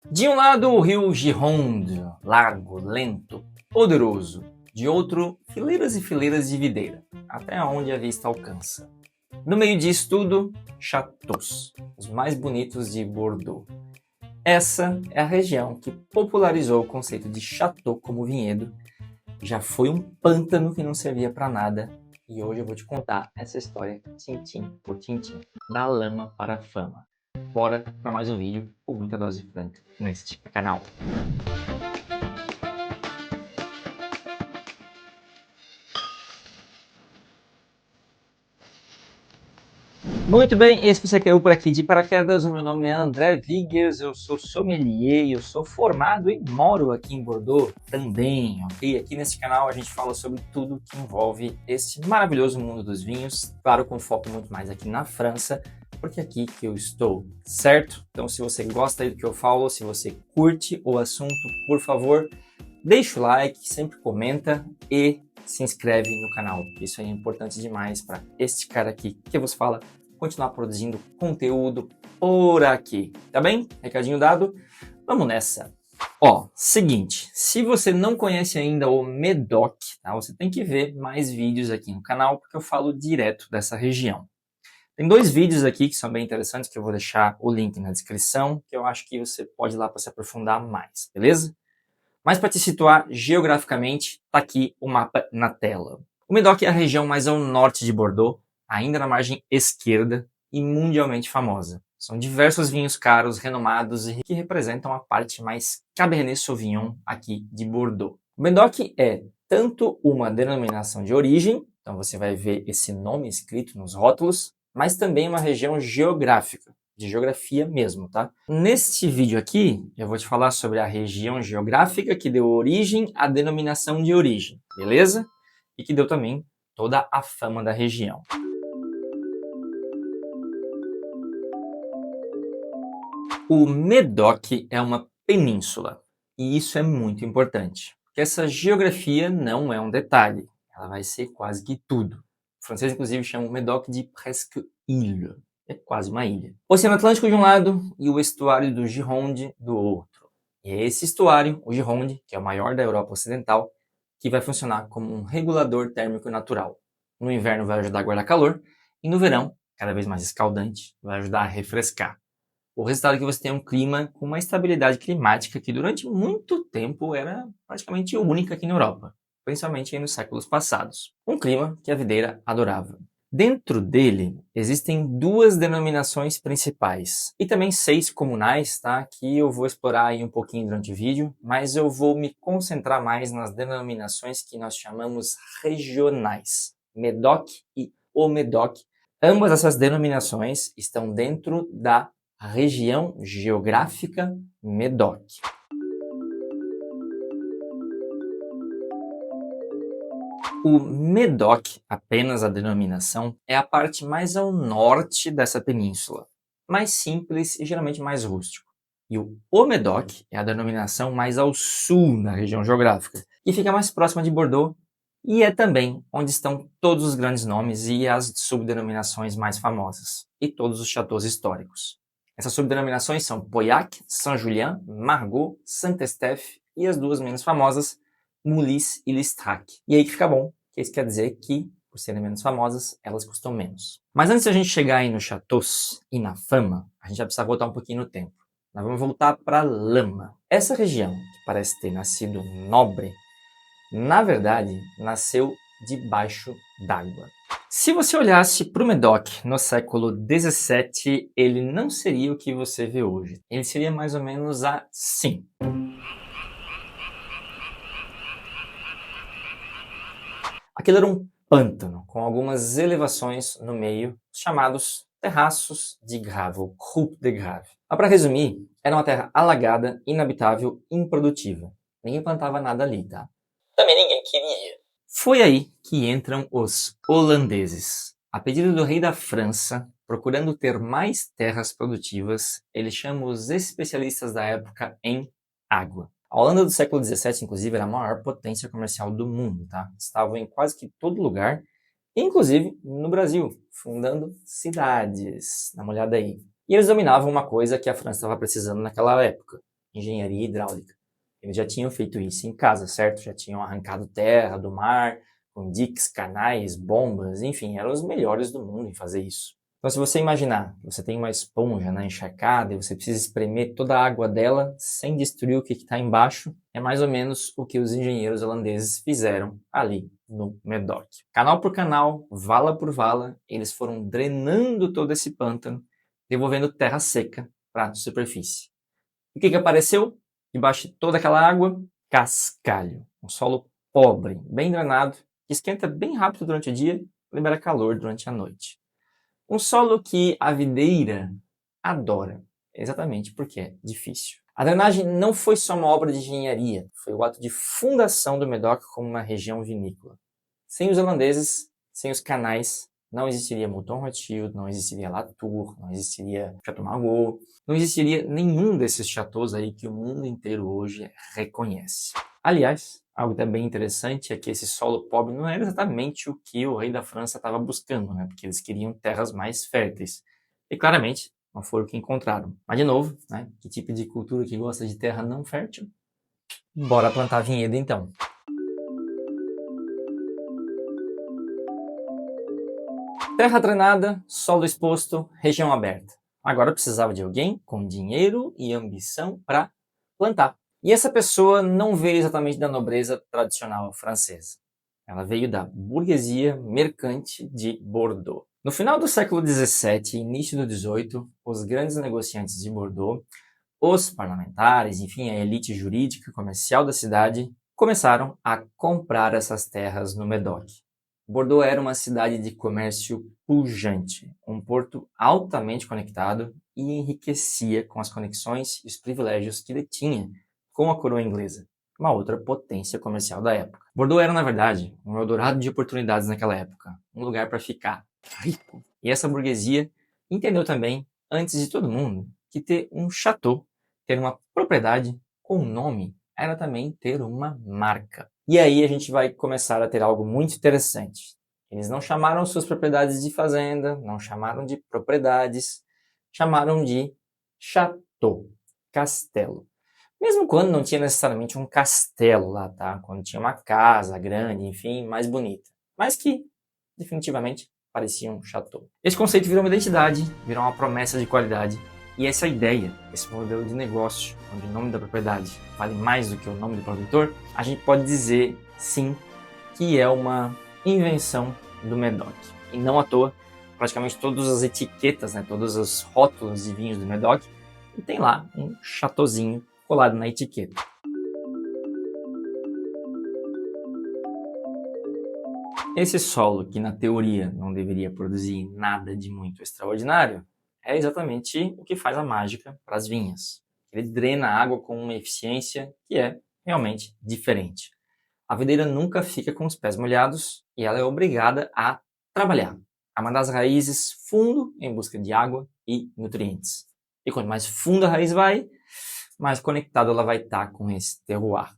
De um lado, o rio Gironde, largo, lento, poderoso. De outro, fileiras e fileiras de videira, até onde a vista alcança. No meio disso tudo, châteaux, os mais bonitos de Bordeaux. Essa é a região que popularizou o conceito de château como vinhedo. Já foi um pântano que não servia para nada. E hoje eu vou te contar essa história tintim por tintim, da lama para a fama. Bora para mais um vídeo com muita dose franca neste canal. Muito bem, e se você caiu por aqui de paraquedas, o meu nome é André Vigues, eu sou sommelier, eu sou formado e moro aqui em Bordeaux também, ok? Aqui neste canal a gente fala sobre tudo que envolve este maravilhoso mundo dos vinhos, claro, com foco muito mais aqui na França, porque é aqui que eu estou, certo? Então se você gosta aí do que eu falo, se você curte o assunto, por favor, deixa o like, sempre comenta e se inscreve no canal. Isso é importante demais para este cara aqui que vos fala continuar produzindo conteúdo por aqui, tá bem? Recadinho dado, vamos nessa. Ó, seguinte, se você não conhece ainda o Médoc, tá? Você tem que ver mais vídeos aqui no canal, porque eu falo direto dessa região. Tem dois vídeos aqui que são bem interessantes, que eu vou deixar o link na descrição, que eu acho que você pode ir lá para se aprofundar mais, beleza? Mas para te situar geograficamente, tá aqui o mapa na tela. O Médoc é a região mais ao norte de Bordeaux, ainda na margem esquerda e mundialmente famosa. São diversos vinhos caros, renomados e que representam a parte mais Cabernet Sauvignon aqui de Bordeaux. O Médoc é tanto uma denominação de origem, então você vai ver esse nome escrito nos rótulos, mas também uma região geográfica, de geografia mesmo, tá? Neste vídeo aqui, eu vou te falar sobre a região geográfica que deu origem à denominação de origem, beleza? E que deu também toda a fama da região. O Médoc é uma península, e isso é muito importante, porque essa geografia não é um detalhe, ela vai ser quase que tudo. O francês, inclusive, chama o Médoc de presque île, é quase uma ilha. O Oceano Atlântico de um lado e o estuário do Gironde do outro. E é esse estuário, o Gironde, que é o maior da Europa Ocidental, que vai funcionar como um regulador térmico natural. No inverno vai ajudar a guardar calor, e no verão, cada vez mais escaldante, vai ajudar a refrescar. O resultado é que você tem um clima com uma estabilidade climática que durante muito tempo era praticamente única aqui na Europa, principalmente aí nos séculos passados. Um clima que a videira adorava. Dentro dele existem duas denominações principais e também 6 comunais, tá? Que eu vou explorar aí um pouquinho durante o vídeo, mas eu vou me concentrar mais nas denominações que nós chamamos regionais, Médoc e Haut Médoc. Ambas essas denominações estão dentro da região geográfica Médoc. O Médoc, apenas a denominação, é a parte mais ao norte dessa península, mais simples e geralmente mais rústico. E o Haut-Médoc é a denominação mais ao sul da região geográfica, que fica mais próxima de Bordeaux e é também onde estão todos os grandes nomes e as subdenominações mais famosas, e todos os chateaus históricos. Essas subdenominações são Pauillac, Saint-Julien, Margaux, Saint-Estèphe e as duas menos famosas, Moulis e Listrac. E aí que fica bom, que isso quer dizer que, por serem menos famosas, elas custam menos. Mas antes de a gente chegar aí nos chateaus e na fama, a gente vai precisar voltar um pouquinho no tempo. Nós vamos voltar para Lama. Essa região, que parece ter nascido nobre, na verdade, nasceu debaixo d'água. Se você olhasse para o Médoc no século XVII, ele não seria o que você vê hoje. Ele seria mais ou menos assim. Aquilo era um pântano, com algumas elevações no meio, chamados terraços de grave, croupe de grave. Mas para resumir, era uma terra alagada, inabitável, improdutiva. Ninguém plantava nada ali, tá? Também ninguém queria. Foi aí que entram os holandeses. A pedido do rei da França, procurando ter mais terras produtivas, ele chama os especialistas da época em água. A Holanda do século XVII, inclusive, era a maior potência comercial do mundo, tá? Estavam em quase que todo lugar, inclusive no Brasil, fundando cidades. Dá uma olhada aí. E eles dominavam uma coisa que a França estava precisando naquela época: engenharia hidráulica. Eles já tinham feito isso em casa, certo? Já tinham arrancado terra do mar, com diques, canais, bombas, enfim, eram os melhores do mundo em fazer isso. Então, se você imaginar, você tem uma esponja, né, encharcada e você precisa espremer toda a água dela sem destruir o que está embaixo, é mais ou menos o que os engenheiros holandeses fizeram ali no Medoc. Canal por canal, vala por vala, eles foram drenando todo esse pântano, devolvendo terra seca para a superfície. O que apareceu debaixo de toda aquela água? Cascalho, um solo pobre, bem drenado, que esquenta bem rápido durante o dia e libera calor durante a noite. Um solo que a videira adora, exatamente porque é difícil. A drenagem não foi só uma obra de engenharia, foi o ato de fundação do Medoc como uma região vinícola. Sem os holandeses, sem os canais, não existiria Mouton Rothschild, não existiria Latour, não existiria Chateau Margaux, não existiria nenhum desses chateaus aí que o mundo inteiro hoje reconhece. Aliás, algo também interessante é que esse solo pobre não era exatamente o que o rei da França estava buscando, né? Porque eles queriam terras mais férteis. E claramente, não foi o que encontraram. Mas de novo, né? Que tipo de cultura que gosta de terra não fértil? Bora plantar vinhedo então. Terra drenada, solo exposto, região aberta. Agora eu precisava de alguém com dinheiro e ambição para plantar. E essa pessoa não veio exatamente da nobreza tradicional francesa. Ela veio da burguesia mercante de Bordeaux. No final do século XVII e início do XVIII, os grandes negociantes de Bordeaux, os parlamentares, enfim, a elite jurídica e comercial da cidade, começaram a comprar essas terras no Medoc. Bordeaux era uma cidade de comércio pujante, um porto altamente conectado e enriquecia com as conexões e os privilégios que ele tinha com a coroa inglesa, uma outra potência comercial da época. Bordeaux era, na verdade, um eldorado de oportunidades naquela época, um lugar para ficar rico. E essa burguesia entendeu também, antes de todo mundo, que ter um chateau, ter uma propriedade com nome, era também ter uma marca. E aí a gente vai começar a ter algo muito interessante. Eles não chamaram suas propriedades de fazenda, não chamaram de propriedades, chamaram de chateau, castelo. Mesmo quando não tinha necessariamente um castelo lá, tá? Quando tinha uma casa grande, enfim, mais bonita. Mas que, definitivamente, parecia um chateau. Esse conceito virou uma identidade, virou uma promessa de qualidade. E essa ideia, esse modelo de negócio, onde o nome da propriedade vale mais do que o nome do produtor, a gente pode dizer, sim, que é uma invenção do Medoc. E não à toa, praticamente todas as etiquetas, né, todos os rótulos de vinhos do Medoc, e tem lá um chateauzinho colado na etiqueta. Esse solo, que na teoria não deveria produzir nada de muito extraordinário, é exatamente o que faz a mágica para as vinhas. Ele drena a água com uma eficiência que é realmente diferente. A videira nunca fica com os pés molhados e ela é obrigada a trabalhar, a mandar as raízes fundo em busca de água e nutrientes. E quanto mais fundo a raiz vai, mais conectada ela vai estar com esse terroir.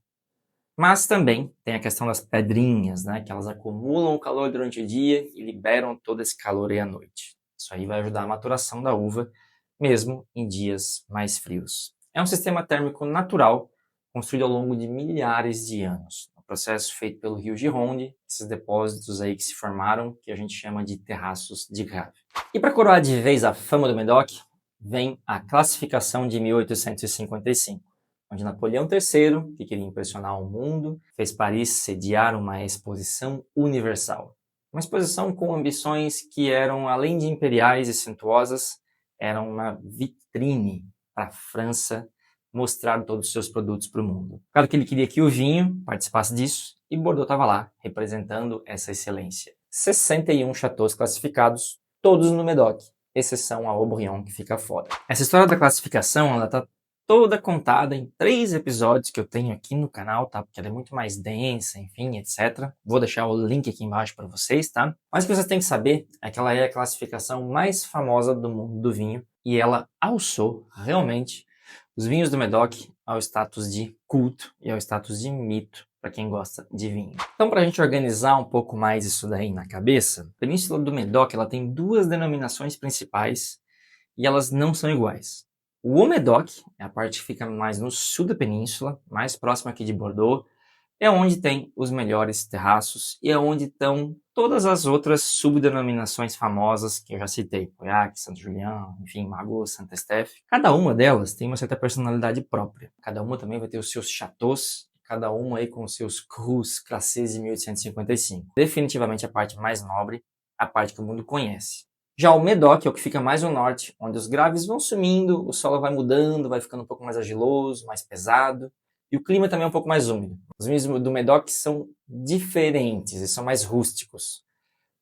Mas também tem a questão das pedrinhas, né? Que elas acumulam o calor durante o dia e liberam todo esse calor aí à noite. Isso aí vai ajudar a maturação da uva, mesmo em dias mais frios. É um sistema térmico natural, construído ao longo de milhares de anos. Um processo feito pelo rio Gironde, esses depósitos aí que se formaram, que a gente chama de terraços de grave. E para coroar de vez a fama do Medoc, vem a classificação de 1855, onde Napoleão III, que queria impressionar o mundo, fez Paris sediar uma exposição universal. Uma exposição com ambições que eram, além de imperiais e suntuosas, eram uma vitrine para a França mostrar todos os seus produtos para o mundo. Claro que ele queria que o vinho participasse disso, e Bordeaux estava lá, representando essa excelência. 61 chateaus classificados, todos no Medoc, exceção a Haut-Brion, que fica fora. Essa história da classificação, ela está toda contada em 3 episódios que eu tenho aqui no canal, tá? Porque ela é muito mais densa, enfim, etc. Vou deixar o link aqui embaixo para vocês, tá? Mas o que vocês têm que saber é que ela é a classificação mais famosa do mundo do vinho e ela alçou realmente os vinhos do Medoc ao status de culto e ao status de mito para quem gosta de vinho. Então, para a gente organizar um pouco mais isso daí na cabeça, a Península do Medoc ela tem 2 denominações principais e elas não são iguais. O Haut-Médoc é a parte que fica mais no sul da península, mais próximo aqui de Bordeaux, é onde tem os melhores terraços e é onde estão todas as outras subdenominações famosas que eu já citei, Pauillac, Saint-Julien, enfim, Margaux, Saint-Estèphe. Cada uma delas tem uma certa personalidade própria. Cada uma também vai ter os seus chateaus, cada uma aí com os seus crus classés de 1855. Definitivamente a parte mais nobre, a parte que o mundo conhece. Já o Médoc é o que fica mais no norte, onde os graves vão sumindo, o solo vai mudando, vai ficando um pouco mais argiloso, mais pesado, e o clima também é um pouco mais úmido. Os vinhos do Médoc são diferentes e são mais rústicos,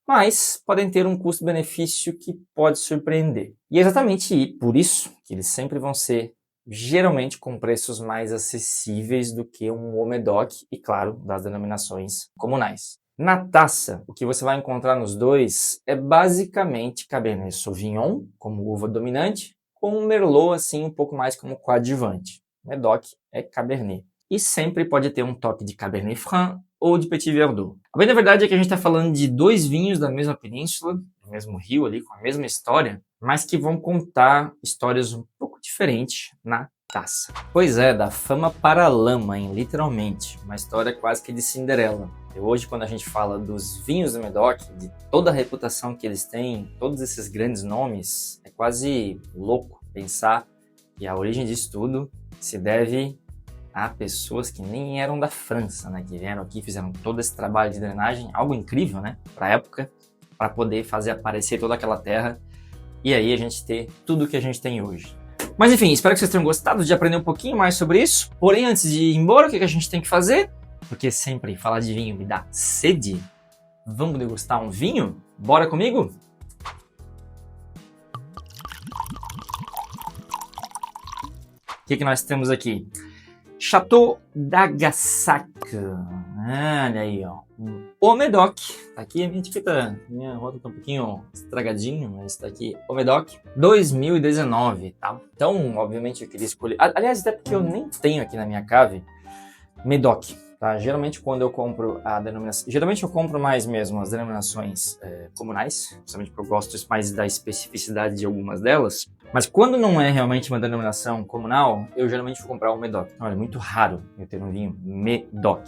mas podem ter um custo-benefício que pode surpreender. E é exatamente por isso que eles sempre vão ser, geralmente, com preços mais acessíveis do que um Haut-Médoc e, claro, das denominações comunais. Na taça, o que você vai encontrar nos dois é basicamente Cabernet Sauvignon, como uva dominante, com um Merlot, assim, um pouco mais como coadjuvante. Médoc é Cabernet. E sempre pode ter um toque de Cabernet Franc ou de Petit Verdot. A bem da verdade é que a gente está falando de dois vinhos da mesma península, do mesmo rio ali, com a mesma história, mas que vão contar histórias um pouco diferentes na taça. Pois é, da fama para a lama, hein? Literalmente. Uma história quase que de Cinderela. E hoje, quando a gente fala dos vinhos do Médoc, de toda a reputação que eles têm, todos esses grandes nomes, é quase louco pensar que a origem disso tudo se deve a pessoas que nem eram da França, né? Que vieram aqui, fizeram todo esse trabalho de drenagem, algo incrível, né? Para a época, para poder fazer aparecer toda aquela terra e aí a gente ter tudo o que a gente tem hoje. Mas enfim, espero que vocês tenham gostado de aprender um pouquinho mais sobre isso. Porém, antes de ir embora, o que a gente tem que fazer? Porque sempre falar de vinho me dá sede. Vamos degustar um vinho? Bora comigo? O que nós temos aqui? Chateau d'Agassac. Olha aí, ó. O Médoc. Tá aqui a minha etiqueta. Minha rota tá um pouquinho estragadinha, mas tá aqui. O Médoc 2019, tá? Então, obviamente, eu queria escolher. Aliás, até porque eu nem tenho aqui na minha cave Médoc. Tá? Geralmente quando eu compro a denominação... Geralmente eu compro mais mesmo as denominações comunais, principalmente porque eu gosto mais da especificidade de algumas delas. Mas quando não é realmente uma denominação comunal, eu geralmente vou comprar um Médoc. Olha, é muito raro eu ter um vinho Médoc.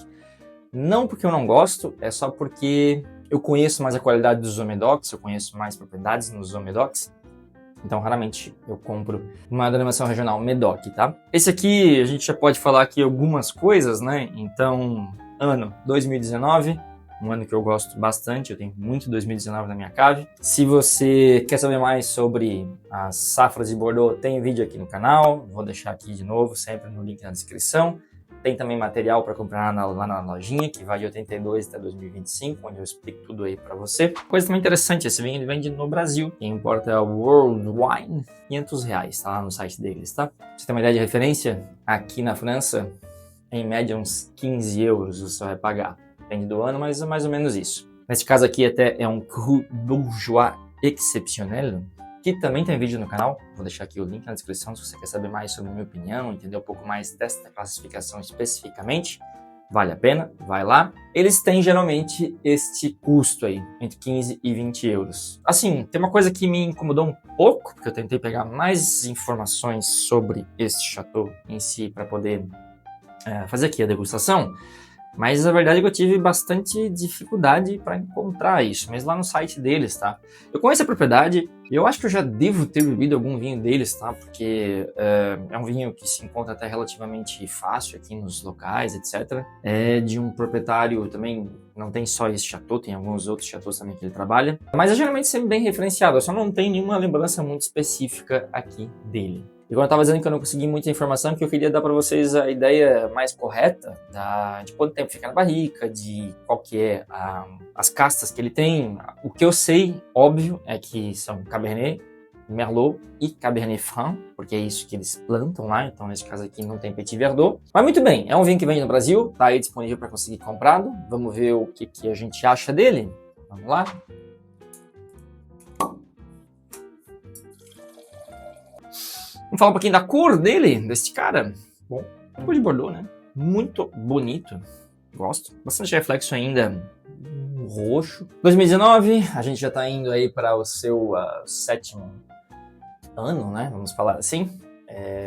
Não porque eu não gosto, é só porque eu conheço mais a qualidade dos Médocs, eu conheço mais propriedades nos Médocs. Então, raramente eu compro uma denominação regional Médoc, tá? Esse aqui, a gente já pode falar aqui algumas coisas, né? Então, ano 2019, um ano que eu gosto bastante, eu tenho muito 2019 na minha cave. Se você quer saber mais sobre as safras de Bordeaux, tem vídeo aqui no canal, vou deixar aqui de novo, sempre no link na descrição. Tem também material para comprar lá na lojinha, que vai de 82 até 2025, onde eu explico tudo aí para você. Coisa também interessante, esse vinho ele vende no Brasil. Quem importa é o World Wine, R$500, tá lá no site deles, tá? Pra você ter uma ideia de referência, aqui na França, em média uns 15 euros você vai pagar. Depende do ano, mas é mais ou menos isso. Nesse caso aqui até é um Cru Bourgeois Exceptionnel, que também tem vídeo no canal, vou deixar aqui o link na descrição se você quer saber mais sobre a minha opinião, entender um pouco mais desta classificação especificamente, vale a pena, vai lá. Eles têm geralmente este custo aí, entre 15 e 20 euros. Assim, tem uma coisa que me incomodou um pouco, porque eu tentei pegar mais informações sobre este chateau em si para poder fazer aqui a degustação, mas a verdade é que eu tive bastante dificuldade para encontrar isso, mas lá no site deles, tá? Eu conheço a propriedade, eu acho que eu já devo ter bebido algum vinho deles, tá? Porque é um vinho que se encontra até relativamente fácil aqui nos locais, etc. É de um proprietário também, não tem só esse chateau, tem alguns outros chateaus também que ele trabalha, mas é geralmente sempre bem referenciado, eu só não tenho nenhuma lembrança muito específica aqui dele. E quando eu estava dizendo que eu não consegui muita informação, que eu queria dar para vocês a ideia mais correta de quanto tempo fica na barrica, de qual que é as castas que ele tem. O que eu sei, óbvio, é que são Cabernet, Merlot e Cabernet Franc, porque é isso que eles plantam lá, então nesse caso aqui não tem Petit Verdot. Mas muito bem, é um vinho que vende no Brasil, tá aí disponível para conseguir comprado. Vamos ver o que a gente acha dele. Vamos lá. Vamos falar um pouquinho da cor dele, desse cara. Bom, cor de Bordeaux, né? Muito bonito. Gosto. Bastante reflexo ainda roxo. 2019, a gente já tá indo aí para o seu sétimo ano, né? Vamos falar assim.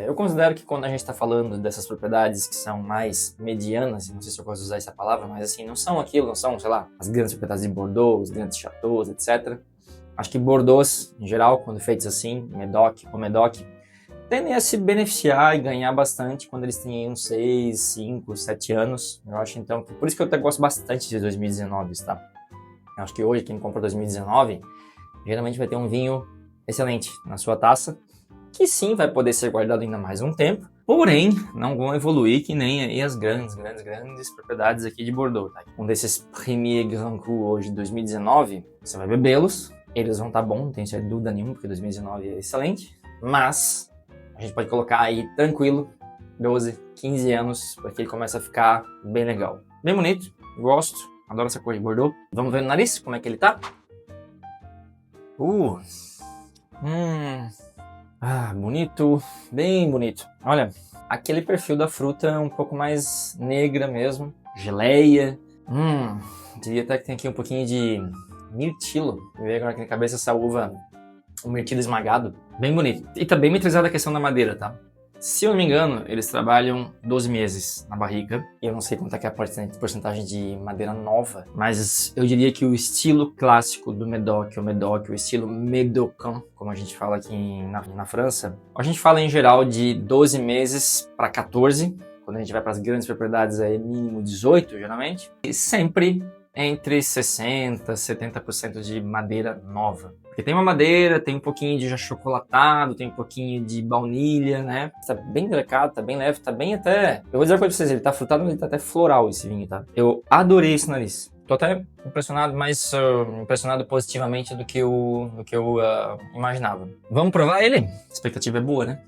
Eu considero que quando a gente está falando dessas propriedades que são mais medianas, não sei se eu posso usar essa palavra, mas assim, não são, sei lá, as grandes propriedades de Bordeaux, os grandes chateaus, etc. Acho que Bordeaux, em geral, quando feitos assim, Medoc ou Medoc, tendem a se beneficiar e ganhar bastante quando eles têm uns 6, 5, 7 anos. Eu acho então que por isso que eu até gosto bastante de 2019, tá? Eu acho que hoje quem compra 2019 geralmente vai ter um vinho excelente na sua taça, que sim vai poder ser guardado ainda mais um tempo, porém não vão evoluir que nem aí as grandes propriedades aqui de Bordeaux. Tá? Um desses Premier Grand Cru hoje de 2019, você vai bebê-los, eles vão estar bons, não tenho dúvida nenhuma, porque 2019 é excelente, mas a gente pode colocar aí tranquilo 12, 15 anos para que ele comece a ficar bem legal. Bem bonito, gosto, adoro essa cor de Bordeaux. Vamos ver no nariz como é que ele tá? Bonito, bem bonito. Olha, aquele perfil da fruta é um pouco mais negra mesmo, geleia. Diria até que tem aqui um pouquinho de mirtilo. Me veio agora aqui na cabeça essa uva, o mirtilo esmagado. Bem bonito. E tá bem metrizada a questão da madeira, tá? Se eu não me engano, eles trabalham 12 meses na barrica. Eu não sei quanto é que é a porcentagem de madeira nova, mas eu diria que o estilo clássico do Medoc, o estilo Medocan, como a gente fala aqui na França, a gente fala em geral de 12 meses para 14, quando a gente vai para as grandes propriedades é mínimo 18, geralmente, e sempre entre 60% e 70% de madeira nova. Porque tem uma madeira, tem um pouquinho de achocolatado, tem um pouquinho de baunilha, né? Tá bem delicado, tá bem leve, tá bem até... Eu vou dizer uma coisa pra vocês, ele tá frutado, mas ele tá até floral esse vinho, tá? Eu adorei esse nariz. Tô até impressionado, mais impressionado positivamente do que eu imaginava. Vamos provar ele? A expectativa é boa, né?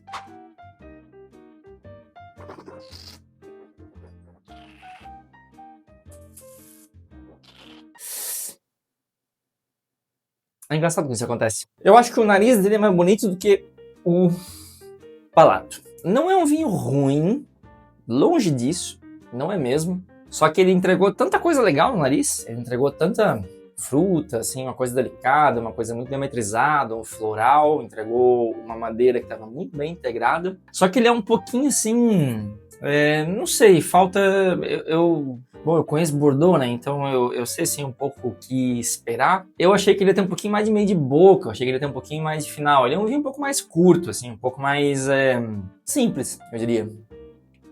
É engraçado que isso acontece. Eu acho que o nariz dele é mais bonito do que o palato. Não é um vinho ruim, longe disso, não é mesmo. Só que ele entregou tanta coisa legal no nariz, ele entregou tanta fruta, assim, uma coisa delicada, uma coisa muito diametrizada, um floral, entregou uma madeira que estava muito bem integrada. Só que ele é um pouquinho assim... não sei, falta... Bom, eu conheço Bordeaux, né? Então eu sei assim um pouco o que esperar. Eu achei que ele ia ter um pouquinho mais de meio de boca, eu achei que ele ia ter um pouquinho mais de final. Ele é um vinho um pouco mais curto, assim, um pouco mais simples, eu diria.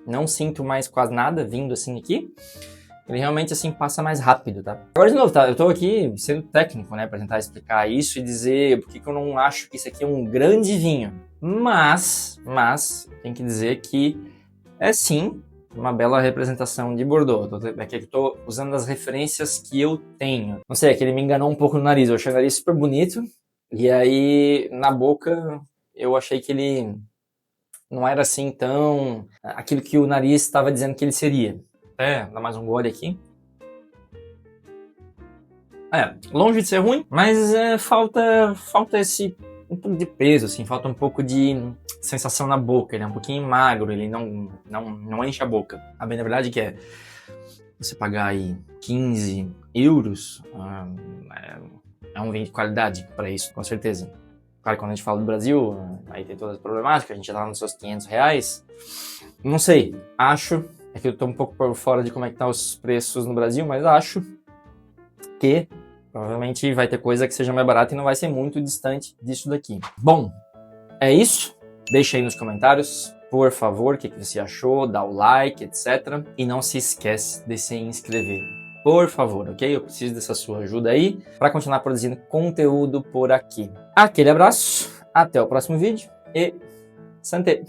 Não sinto mais quase nada vindo assim aqui. Ele realmente assim passa mais rápido, tá? Agora de novo, tá? Eu tô aqui sendo técnico, né? Pra tentar explicar isso e dizer por que eu não acho que isso aqui é um grande vinho. Mas, tem que dizer que é sim uma bela representação de Bordeaux. Aqui eu tô usando as referências que eu tenho. Não sei, é que ele me enganou um pouco no nariz. Eu achei o nariz super bonito. E aí, na boca, eu achei que ele não era assim tão... aquilo que o nariz estava dizendo que ele seria. Dá mais um gole aqui. Longe de ser ruim, mas falta esse... um pouco de peso, assim, falta um pouco de sensação na boca. Ele é um pouquinho magro, ele não enche a boca. A bem da verdade é que você pagar aí 15 euros é um vinho de qualidade para isso, com certeza. Claro, quando a gente fala do Brasil, aí tem todas as problemáticas, a gente já tá nos seus 500 reais. Não sei, acho, é que eu tô um pouco por fora de como é que tá os preços no Brasil, mas acho que provavelmente vai ter coisa que seja mais barata e não vai ser muito distante disso daqui. Bom, é isso. Deixa aí nos comentários, por favor, o que você achou, dá o like, etc. E não se esquece de se inscrever, por favor, ok? Eu preciso dessa sua ajuda aí para continuar produzindo conteúdo por aqui. Aquele abraço, até o próximo vídeo e santé!